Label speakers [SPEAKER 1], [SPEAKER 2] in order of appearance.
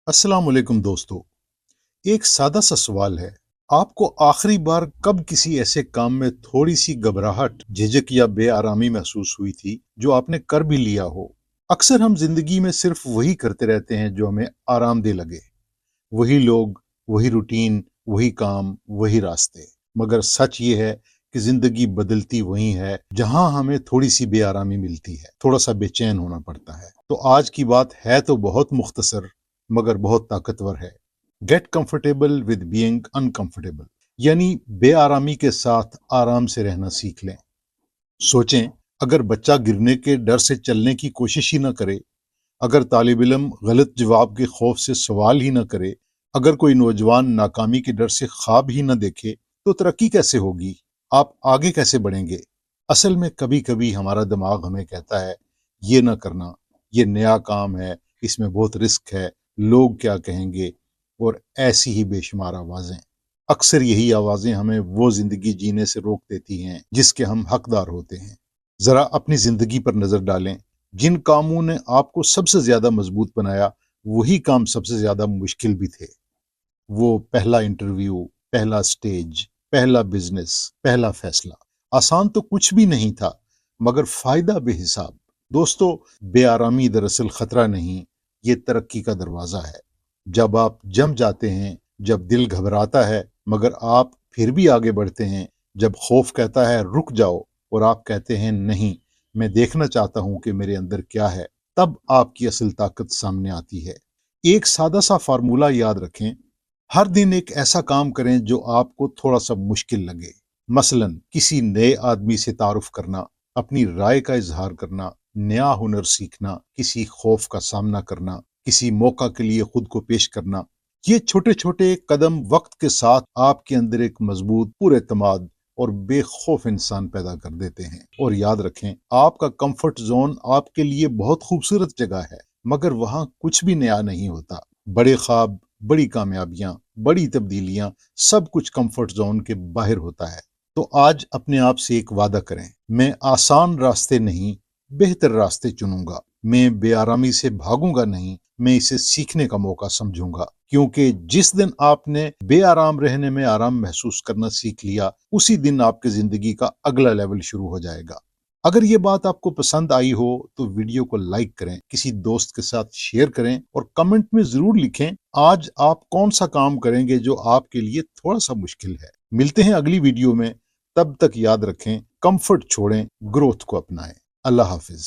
[SPEAKER 1] अस्सलाम वालेकुम दोस्तों। एक सादा सा सवाल है। आपको आखिरी बार कब किसी ऐसे काम में थोड़ी सी घबराहट, झिझक या बेआरामी महसूस हुई थी जो आपने कर भी लिया हो? अक्सर हम जिंदगी में सिर्फ वही करते रहते हैं जो हमें आरामदेह लगे। वही लोग, वही रूटीन, वही काम, वही रास्ते। मगर सच ये है कि जिंदगी बदलती वही है जहां हमें थोड़ी सी बेआरामी मिलती है, थोड़ा सा बेचैन होना पड़ता है। तो आज की बात है तो बहुत मुख्तसर मगर बहुत ताकतवर है। Get comfortable with being uncomfortable, यानी बेआरामी के साथ आराम से रहना सीख लें। सोचें, अगर बच्चा गिरने के डर से चलने की कोशिश ही ना करे, अगर तालिब इल्म गलत जवाब के खौफ से सवाल ही ना करे, अगर कोई नौजवान नाकामी के डर से ख्वाब ही ना देखे, तो तरक्की कैसे होगी? आप आगे कैसे बढ़ेंगे? असल में कभी कभी हमारा दिमाग हमें कहता है, ये ना करना, ये नया काम है, इसमें बहुत रिस्क है, लोग क्या कहेंगे, और ऐसी ही बेशुमार आवाजें। अक्सर यही आवाजें हमें वो जिंदगी जीने से रोक देती हैं जिसके हम हकदार होते हैं। जरा अपनी जिंदगी पर नजर डालें। जिन कामों ने आपको सबसे ज्यादा मजबूत बनाया, वही काम सबसे ज्यादा मुश्किल भी थे। वो पहला इंटरव्यू, पहला स्टेज, पहला बिजनेस, पहला फैसला। आसान तो कुछ भी नहीं था, मगर फायदा बेहिसाब। दोस्तों, बेआरामी दरअसल खतरा नहीं, ये तरक्की का दरवाजा है। जब आप जम जाते हैं, जब दिल घबराता है मगर आप फिर भी आगे बढ़ते हैं, जब खौफ कहता है रुक जाओ और आप कहते हैं नहीं, मैं देखना चाहता हूं कि मेरे अंदर क्या है, तब आपकी असल ताकत सामने आती है। एक सादा सा फार्मूला याद रखें। हर दिन एक ऐसा काम करें जो आपको थोड़ा सा मुश्किल लगे। मसलन किसी नए आदमी से तारुफ करना, अपनी राय का इजहार करना, नया हुनर सीखना, किसी खौफ का सामना करना, किसी मौका के लिए खुद को पेश करना। ये छोटे छोटे कदम वक्त के साथ आपके अंदर एक मजबूत, पुरएतमाद और बेखौफ इंसान पैदा कर देते हैं। और याद रखें, आपका कंफर्ट जोन आपके लिए बहुत खूबसूरत जगह है, मगर वहां कुछ भी नया नहीं होता। बड़े ख्वाब, बड़ी कामयाबियां, बड़ी तब्दीलियां, सब कुछ कंफर्ट जोन के बाहर होता है। तो आज अपने आप से एक वादा करें, मैं आसान रास्ते नहीं, बेहतर रास्ते चुनूंगा। मैं बेआरामी से भागूंगा नहीं, मैं इसे सीखने का मौका समझूंगा। क्योंकि जिस दिन आपने बेआराम रहने में आराम महसूस करना सीख लिया, उसी दिन आपकी जिंदगी का अगला लेवल शुरू हो जाएगा। अगर ये बात आपको पसंद आई हो तो वीडियो को लाइक करें, किसी दोस्त के साथ शेयर करें और कमेंट में जरूर लिखें आज आप कौन सा काम करेंगे जो आपके लिए थोड़ा सा मुश्किल है। मिलते हैं अगली वीडियो में। तब तक याद रखें, कंफर्ट छोड़ें, ग्रोथ को अपनाएं। अल्लाह हाफिज।